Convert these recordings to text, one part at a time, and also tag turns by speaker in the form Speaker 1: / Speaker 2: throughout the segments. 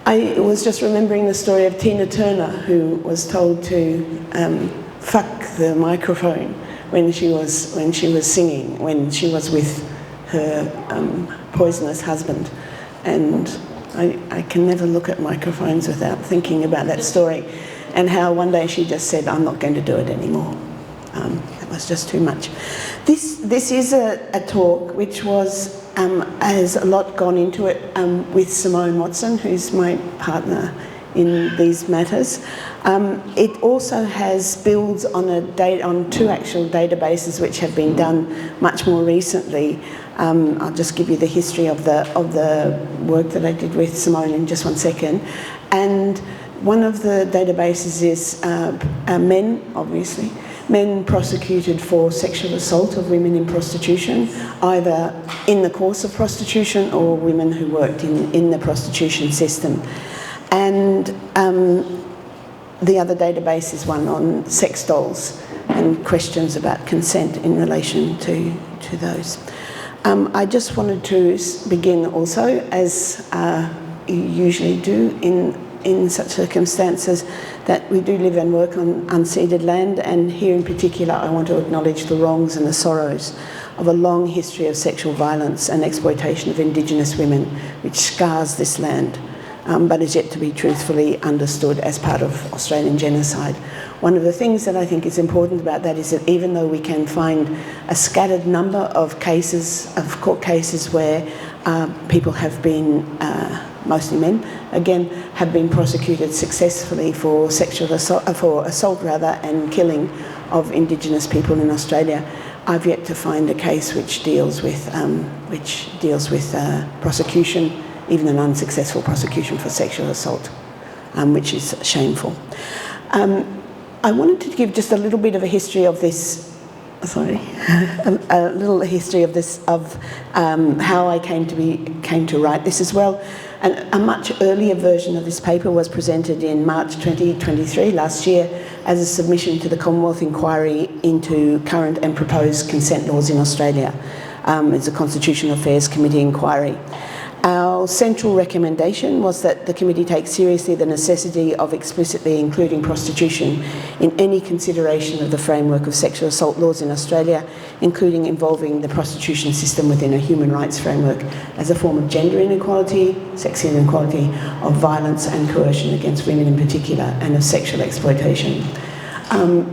Speaker 1: I was just remembering the story of Tina Turner, who was told to fuck the microphone when she was singing, when she was with her poisonous husband. And I can never look at microphones without thinking about that story, and how one day she just said, "I'm not going to do it anymore." It was just too much. This is a talk which was, has a lot gone into it with Simone Watson, who's my partner in these matters. It also builds on two actual databases which have been done much more recently. I'll just give you the history of the work that I did with Simone in just one second. And one of the databases is men, obviously, men prosecuted for sexual assault of women in prostitution, either in the course of prostitution or women who worked in the prostitution system. And the other database is one on sex dolls and questions about consent in relation to those. I just wanted to begin also, as you usually do in such circumstances, that we do live and work on unceded land, and here in particular I want to acknowledge the wrongs and the sorrows of a long history of sexual violence and exploitation of Indigenous women, which scars this land, but is yet to be truthfully understood as part of Australian genocide. One of the things that I think is important about that is that even though we can find a scattered number of cases, of court cases where people have been, mostly men, again, have been prosecuted successfully for sexual assault, and killing of Indigenous people in Australia, I've yet to find a case which deals with prosecution, even an unsuccessful prosecution for sexual assault, which is shameful. I wanted to give just a little bit of a history of this. A little history of this, of how I came to write this as well. And a much earlier version of this paper was presented in March 2023, last year, as a submission to the Commonwealth Inquiry into current and proposed consent laws in Australia. It's a Constitutional Affairs Committee inquiry. Our central recommendation was that the committee take seriously the necessity of explicitly including prostitution in any consideration of the framework of sexual assault laws in Australia, including involving the prostitution system within a human rights framework as a form of gender inequality, sex inequality, of violence and coercion against women in particular, and of sexual exploitation.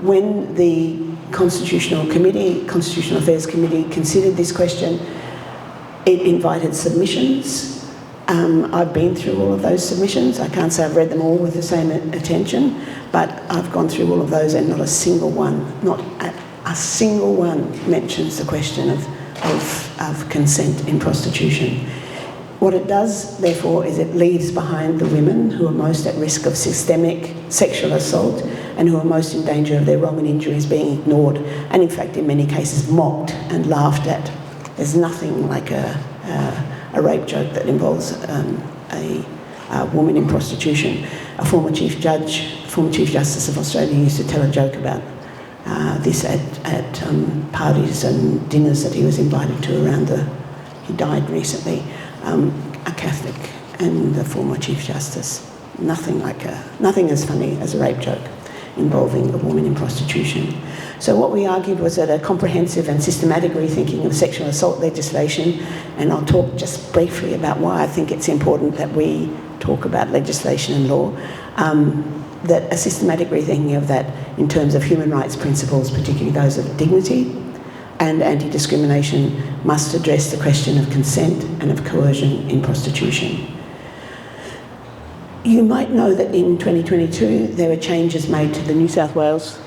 Speaker 1: When the Constitutional Affairs Committee considered this question, it invited submissions. I've been through all of those submissions. I can't say I've read them all with the same attention, but I've gone through all of those, and not a single one mentions the question of consent in prostitution. What it does, therefore, is it leaves behind the women who are most at risk of systemic sexual assault and who are most in danger of their wrong and injuries being ignored, and in fact, in many cases, mocked and laughed at. There's nothing like a rape joke that involves a woman in prostitution. A former Chief Justice of Australia used to tell a joke about this at parties and dinners that he was invited to around he died recently, a Catholic and the former Chief Justice. Nothing as funny as a rape joke involving a woman in prostitution. So what we argued was that a comprehensive and systematic rethinking of sexual assault legislation, and I'll talk just briefly about why I think it's important that we talk about legislation and law, that a systematic rethinking of that in terms of human rights principles, particularly those of dignity and anti-discrimination, must address the question of consent and of coercion in prostitution. You might know that in 2022 there were changes made to the New South Wales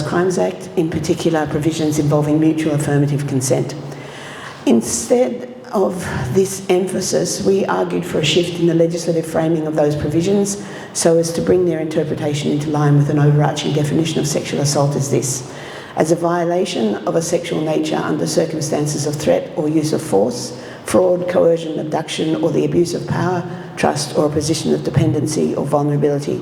Speaker 1: Crimes Act, in particular provisions involving mutual affirmative consent. Instead of this emphasis, we argued for a shift in the legislative framing of those provisions so as to bring their interpretation into line with an overarching definition of sexual assault as this: as a violation of a sexual nature under circumstances of threat or use of force, fraud, coercion, abduction, or the abuse of power, trust, or a position of dependency or vulnerability.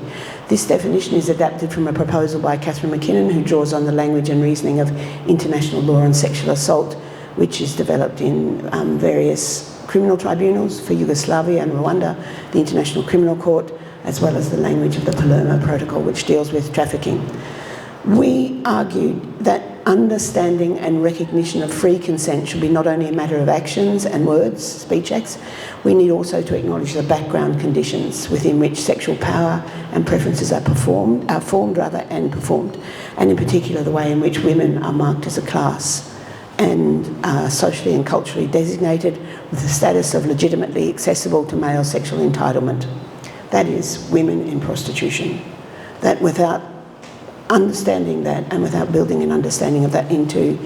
Speaker 1: This definition is adapted from a proposal by Catherine McKinnon, who draws on the language and reasoning of international law on sexual assault, which is developed in various criminal tribunals for Yugoslavia and Rwanda, the International Criminal Court, as well as the language of the Palermo Protocol, which deals with trafficking. We argued that understanding and recognition of free consent should be not only a matter of actions and words, speech acts, we need also to acknowledge the background conditions within which sexual power and preferences are formed, and performed, and in particular the way in which women are marked as a class and are socially and culturally designated with the status of legitimately accessible to male sexual entitlement. That is, women in prostitution. That without understanding that and without building an understanding of that into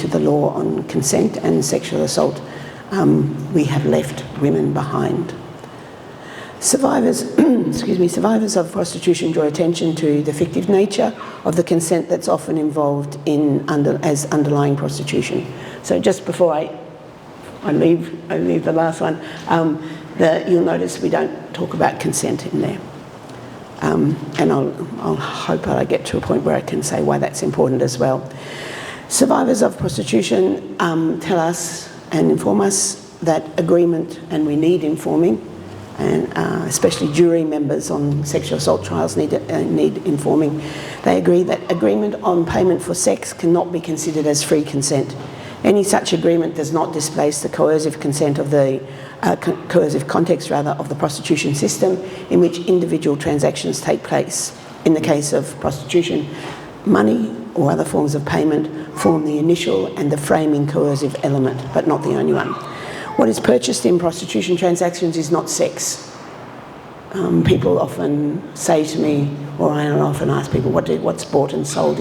Speaker 1: the law on consent and sexual assault, we have left women behind. Survivors, survivors of prostitution draw attention to the fictive nature of the consent that's often involved as underlying prostitution. So just before I leave the last one, you'll notice we don't talk about consent in there. And I'll hope that I get to a point where I can say why that's important as well. Survivors of prostitution tell us and inform us that agreement, and we need informing, and especially jury members on sexual assault trials need informing. They agree that agreement on payment for sex cannot be considered as free consent. Any such agreement does not displace the coercive consent of the coercive context of the prostitution system in which individual transactions take place. In the case of prostitution, money or other forms of payment form the initial and the framing coercive element, but not the only one. What is purchased in prostitution transactions is not sex. People often say to me, or I often ask people, what's bought and sold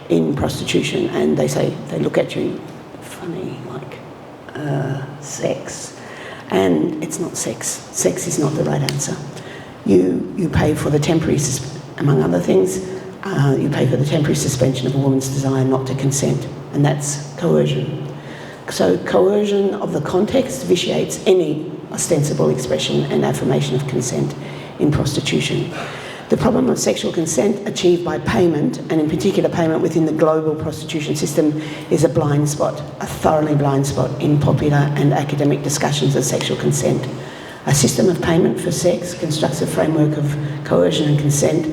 Speaker 1: in prostitution? And they say, they look at you funny, like, sex. And it's not sex. Sex is not the right answer. You pay for the temporary, among other things, you pay for the temporary suspension of a woman's desire not to consent, and that's coercion. So coercion of the context vitiates any ostensible expression and affirmation of consent in prostitution. The problem of sexual consent achieved by payment, and in particular payment within the global prostitution system, is a blind spot, a thoroughly blind spot in popular and academic discussions of sexual consent. A system of payment for sex constructs a framework of coercion and consent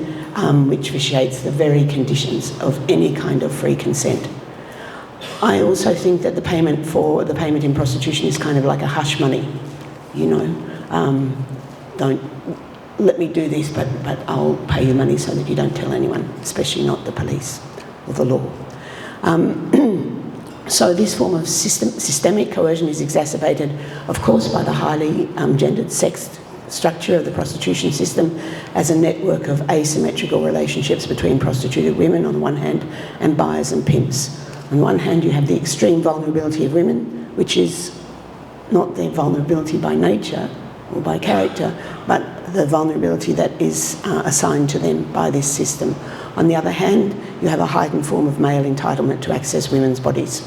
Speaker 1: which vitiates the very conditions of any kind of free consent. I also think that the payment in prostitution is kind of like a hush money, you know. Don't let me do this, but I'll pay you money so that you don't tell anyone, especially not the police or the law. So this form of systemic coercion is exacerbated, of course, by the highly gendered sex structure of the prostitution system as a network of asymmetrical relationships between prostituted women on the one hand and buyers and pimps. On the one hand, you have the extreme vulnerability of women, which is not their vulnerability by nature or by character, but the vulnerability that is assigned to them by this system. On the other hand, you have a heightened form of male entitlement to access women's bodies.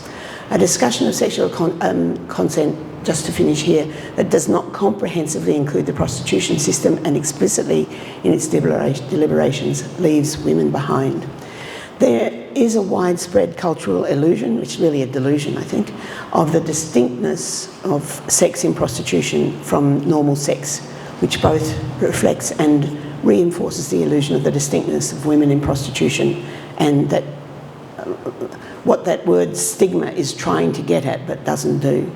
Speaker 1: A discussion of sexual consent, just to finish here, that does not comprehensively include the prostitution system and explicitly in its deliberations leaves women behind. There is a widespread cultural illusion, which is really a delusion, I think, of the distinctness of sex in prostitution from normal sex, which both reflects and reinforces the illusion of the distinctness of women in prostitution, and that what that word stigma is trying to get at but doesn't do.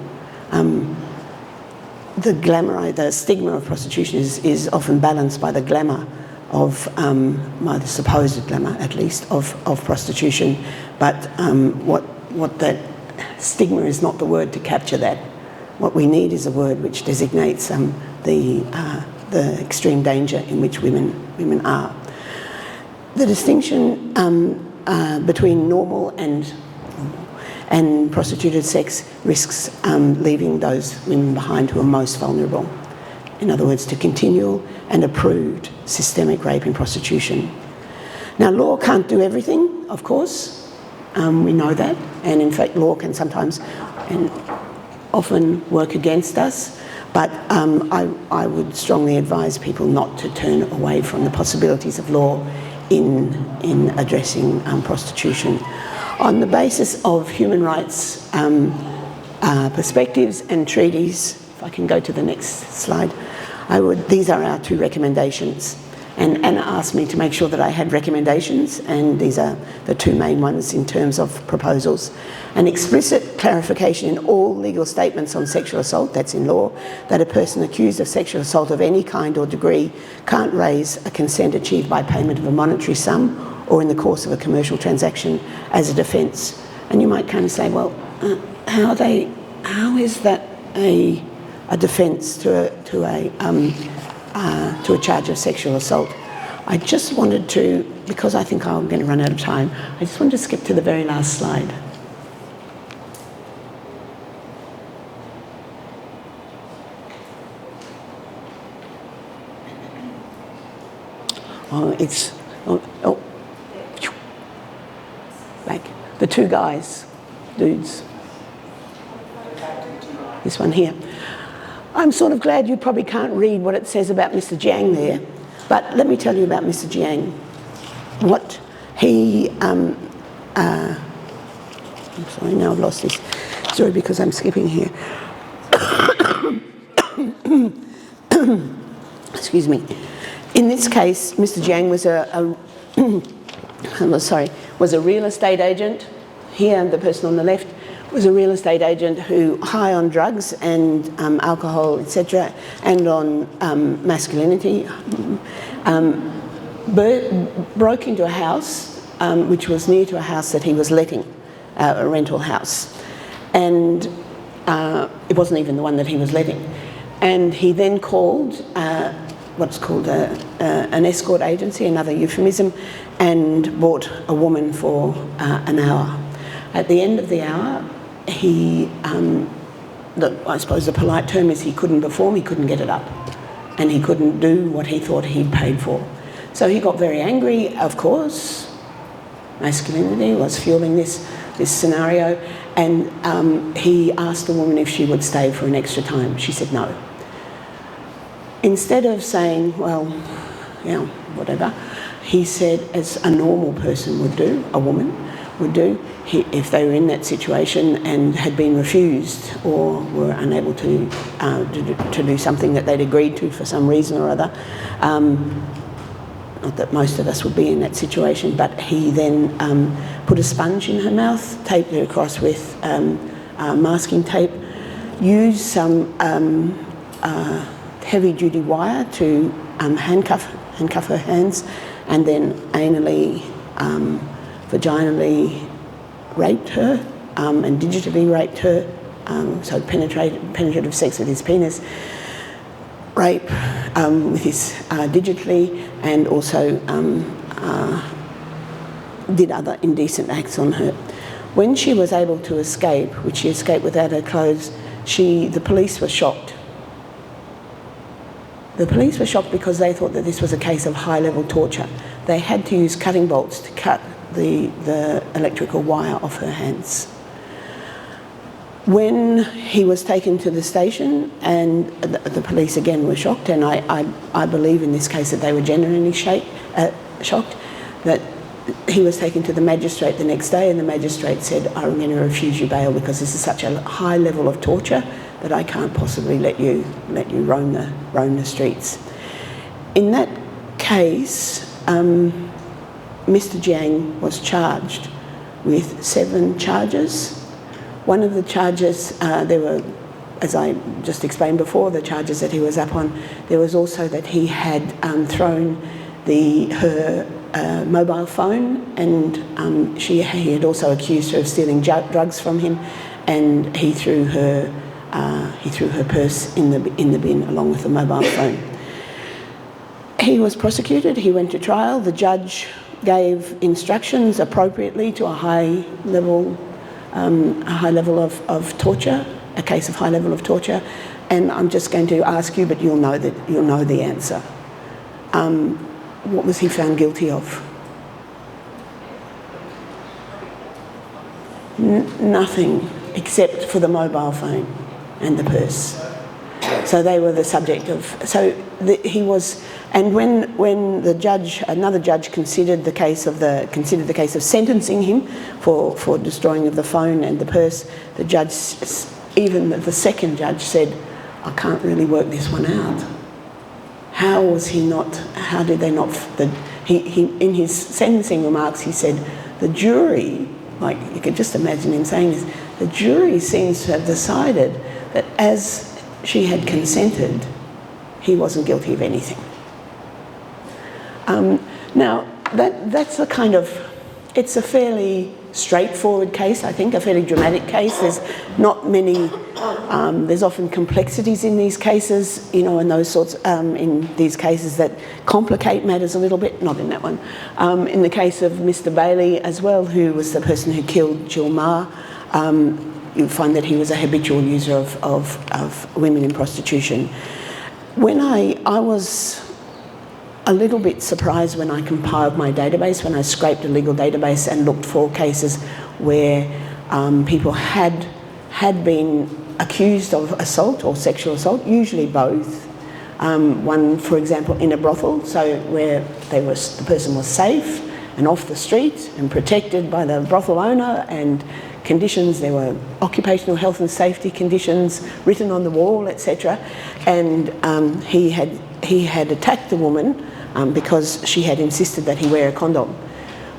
Speaker 1: The stigma of prostitution is often balanced by the glamour of, by the supposed glamour at least, of prostitution, but what that stigma is not the word to capture that. What we need is a word which designates the extreme danger in which women are. The distinction between normal and prostituted sex risks leaving those women behind who are most vulnerable. In other words, to continual and approved systemic rape in prostitution. Now, law can't do everything, of course. We know that, and in fact, law can sometimes and often work against us. But I would strongly advise people not to turn away from the possibilities of law in addressing prostitution. On the basis of human rights perspectives and treaties if I can go to the next slide, these are our two recommendations. And Anna asked me to make sure that I had recommendations, and these are the two main ones in terms of proposals. An explicit clarification in all legal statements on sexual assault, that's in law, that a person accused of sexual assault of any kind or degree can't raise a consent achieved by payment of a monetary sum or in the course of a commercial transaction as a defence. And you might kind of say, well, how is that a defence to a charge of sexual assault? I just wanted to, because I think I'm going to run out of time, I just wanted to skip to the very last slide. Like the two dudes. This one here. I'm sort of glad you probably can't read what it says about Mr. Jiang there, but let me tell you about Mr. Jiang. What he, I'm sorry, now I've lost this story because I'm skipping here. Excuse me. In this case, Mr. Jiang was a real estate agent. Here, the person on the left was a real estate agent who, high on drugs and alcohol, etc., and on masculinity, broke into a house which was near to a house that he was letting, a rental house. And it wasn't even the one that he was letting. And he then called what's called an escort agency, another euphemism, and bought a woman for an hour. At the end of the hour, I suppose the polite term is he couldn't perform, he couldn't get it up, and he couldn't do what he thought he'd paid for. So he got very angry, of course. Masculinity was fueling this scenario, and he asked the woman if she would stay for an extra time. She said no. Instead of saying, well, yeah, whatever, he said, as a normal person would do, a woman would do, if they were in that situation and had been refused or were unable to do something that they'd agreed to for some reason or other, not that most of us would be in that situation, but he then put a sponge in her mouth, taped her across with masking tape, used some heavy-duty wire to handcuff her hands, and then anally, vaginally raped her and digitally raped her, so penetrative sex with his penis, rape with his digitally, and also did other indecent acts on her. When she was able to escape, which she escaped without her clothes, the police were shocked. The police were shocked because they thought that this was a case of high-level torture. They had to use cutting bolts to cut the electrical wire off her hands. When he was taken to the station, and the police again were shocked, and I believe in this case that they were genuinely shocked, that he was taken to the magistrate the next day, and the magistrate said, I'm going to refuse you bail because this is such a high level of torture that I can't possibly let you roam the streets. In that case, Mr. Jiang was charged with 7 charges. One of the charges, there were, as I just explained before, the charges that he was up on. There was also that he had thrown her mobile phone, and he had also accused her of stealing drugs from him, and he threw her purse in the bin along with the mobile phone. He was prosecuted, he went to trial. The judge gave instructions appropriately to a high level of torture, a case of high level of torture, and I'm just going to ask you, but you'll know the answer. What was he found guilty of? Nothing except for the mobile phone and the purse. So they were the subject of. So he was, and when another judge considered the case of sentencing him for destroying of the phone and the purse, the judge, even the second judge, said, I can't really work this one out. How was he not, how did they not, in his sentencing remarks he said, the jury, like you could just imagine him saying this, the jury seems to have decided that as she had consented, he wasn't guilty of anything. Now, that's a kind of, it's a fairly straightforward case, I think, a fairly dramatic case. There's not many, there's often complexities in these cases, you know, and those sorts, in these cases that complicate matters a little bit, not in that one. In the case of Mr. Bailey as well, who was the person who killed Jill Marr, you find that he was a habitual user of women in prostitution. When I was a little bit surprised when I compiled my database, when I scraped a legal database and looked for cases where people had been accused of assault or sexual assault, usually both. One, for example, in a brothel, so where the person was safe and off the street and protected by the brothel owner, and conditions, there were occupational health and safety conditions written on the wall, etc. And he had attacked the woman because she had insisted that he wear a condom.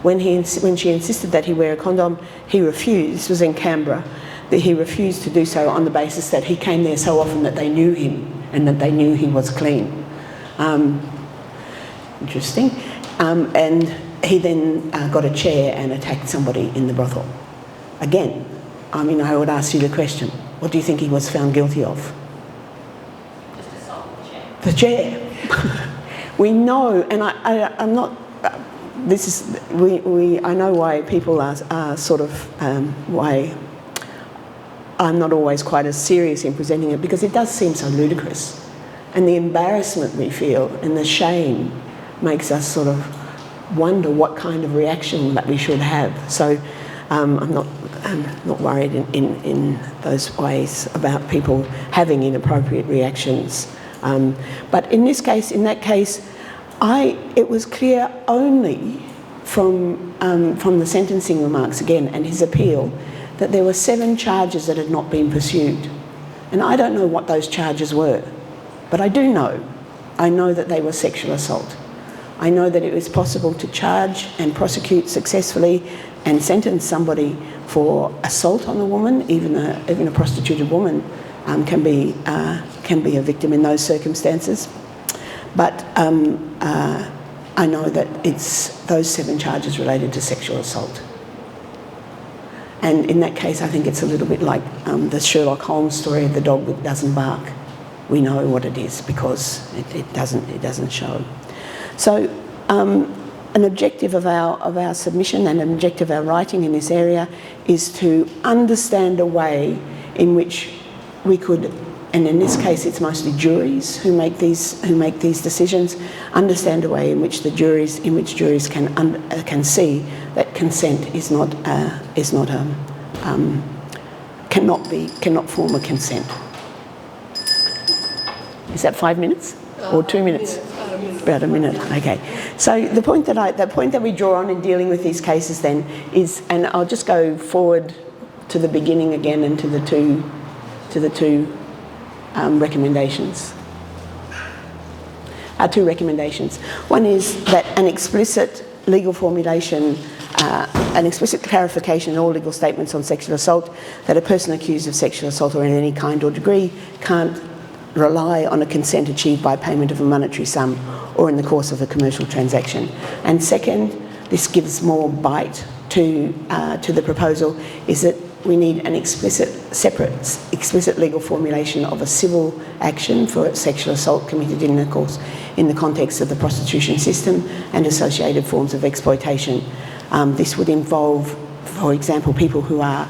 Speaker 1: When she insisted that he wear a condom, he refused. This was in Canberra. That he refused to do so on the basis that he came there so often that they knew him and that they knew he was clean. Interesting. And he then got a chair and attacked somebody in the brothel. Again, I mean, I would ask you the question, what do you think he was found guilty of?
Speaker 2: Just assault
Speaker 1: the chair. We know, and I'm not, this is, I know why people are sort of, why I'm not always quite as serious in presenting it, because it does seem so ludicrous. And the embarrassment we feel and the shame makes us sort of wonder what kind of reaction that we should have. So I'm not worried in those ways about people having inappropriate reactions. But in that case, it was clear only from the sentencing remarks again and his appeal that there were 7 charges that had not been pursued. And I don't know what those charges were, but I do know. I know that they were sexual assault. I know that it was possible to charge and prosecute successfully and sentence somebody for assault on a woman. Even a prostituted woman can be a victim in those circumstances. But I know that it's those 7 charges related to sexual assault. And in that case, I think it's a little bit like the Sherlock Holmes story of the dog that doesn't bark. We know what it is because it doesn't show. So an objective of our submission and an objective of our writing in this area is to understand a way in which we could, and in this case it's mostly juries who make these decisions, understand a way in which juries can see that consent is not cannot form a consent. Is that 5 minutes or 2 minutes? About a minute. Okay. So the point that we draw on in dealing with these cases then is, and I'll just go forward to the beginning again and to the two recommendations. Our 2 recommendations. One is that an explicit legal formulation, an explicit clarification in all legal statements on sexual assault that a person accused of sexual assault or in any kind or degree can't rely on a consent achieved by payment of a monetary sum or in the course of a commercial transaction. And second, this gives more bite to the proposal, is that we need an explicit legal formulation of a civil action for sexual assault committed in the context of the prostitution system and associated forms of exploitation. This would involve, for example, people who are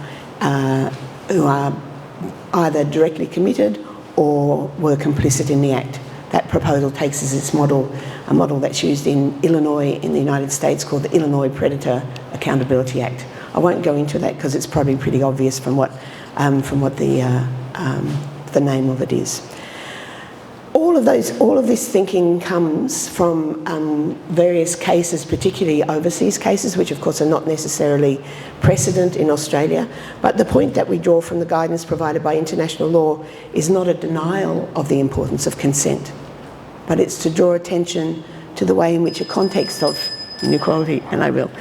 Speaker 1: either directly committed or were complicit in the act. That proposal takes as its model a model that's used in Illinois in the United States called the Illinois Predator Accountability Act. I won't go into that because it's probably pretty obvious from what the name of it is. all of this thinking comes from various cases, particularly overseas cases, which of course are not necessarily precedent in Australia. But the point that we draw from the guidance provided by international law is not a denial of the importance of consent, but it's to draw attention to the way in which a context of inequality, and I will,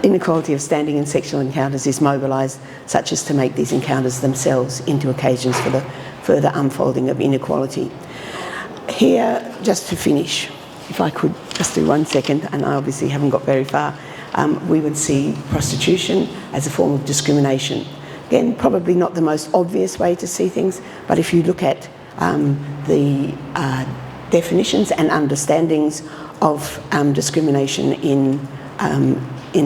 Speaker 1: inequality of standing in sexual encounters is mobilised, such as to make these encounters themselves into occasions for the further unfolding of inequality. Here, just to finish, if I could just do 1 second, and I obviously haven't got very far, we would see prostitution as a form of discrimination. Again, probably not the most obvious way to see things, but if you look at the definitions and understandings of discrimination in,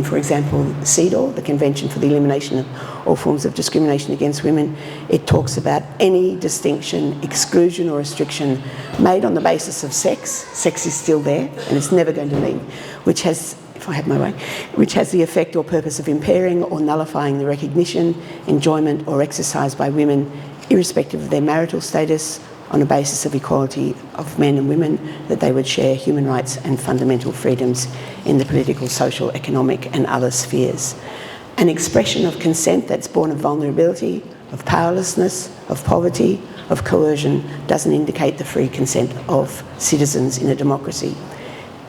Speaker 1: for example, CEDAW, the Convention for the Elimination of All Forms of Discrimination Against Women, it talks about any distinction, exclusion or restriction made on the basis of sex. Sex is still there and it's never going to leave, which has, if I have my way, which has the effect or purpose of impairing or nullifying the recognition, enjoyment or exercise by women, irrespective of their marital status, on a basis of equality of men and women, that they would share human rights and fundamental freedoms in the political, social, economic and other spheres. An expression of consent that's born of vulnerability, of powerlessness, of poverty, of coercion, doesn't indicate the free consent of citizens in a democracy.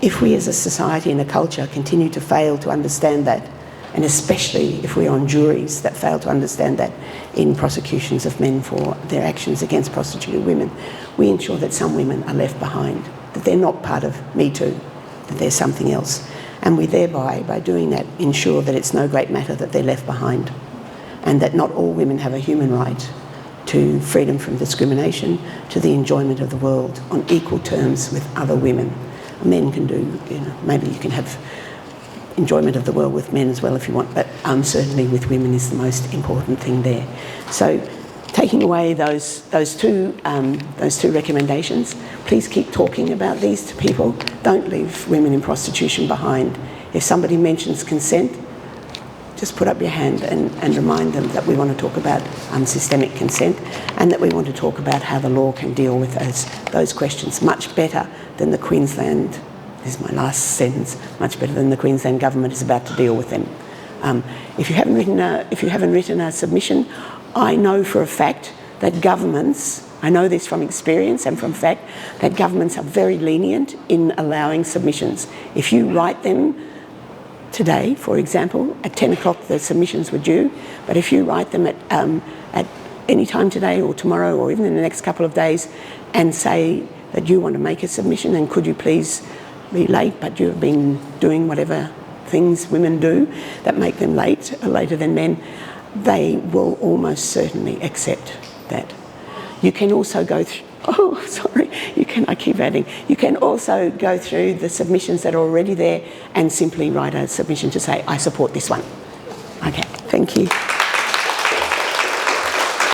Speaker 1: If we as a society and a culture continue to fail to understand that, and especially if we're on juries that fail to understand that in prosecutions of men for their actions against prostituted women, we ensure that some women are left behind, that they're not part of Me Too, that there's something else. And we thereby, by doing that, ensure that it's no great matter that they're left behind, and that not all women have a human right to freedom from discrimination, to the enjoyment of the world on equal terms with other women. Men can do, maybe you can have enjoyment of the world with men as well if you want, but certainly with women is the most important thing there. So taking away those two recommendations, please keep talking about these to people. Don't leave women in prostitution behind. If somebody mentions consent, just put up your hand and remind them that we want to talk about systemic consent, and that we want to talk about how the law can deal with those questions much better than the Queensland, this is my last sentence, much better than the Queensland government is about to deal with them. If you haven't written a submission, I know for a fact that governments, I know this from experience and from fact, that governments are very lenient in allowing submissions. If you write them today, for example, at 10 o'clock the submissions were due, but if you write them at any time today or tomorrow or even in the next couple of days and say that you want to make a submission and could you please be late, but you've been doing whatever things women do that make them late, later than men, they will almost certainly accept that. You can also go through, I keep adding, you can also go through the submissions that are already there and simply write a submission to say, I support this one. Okay, thank you.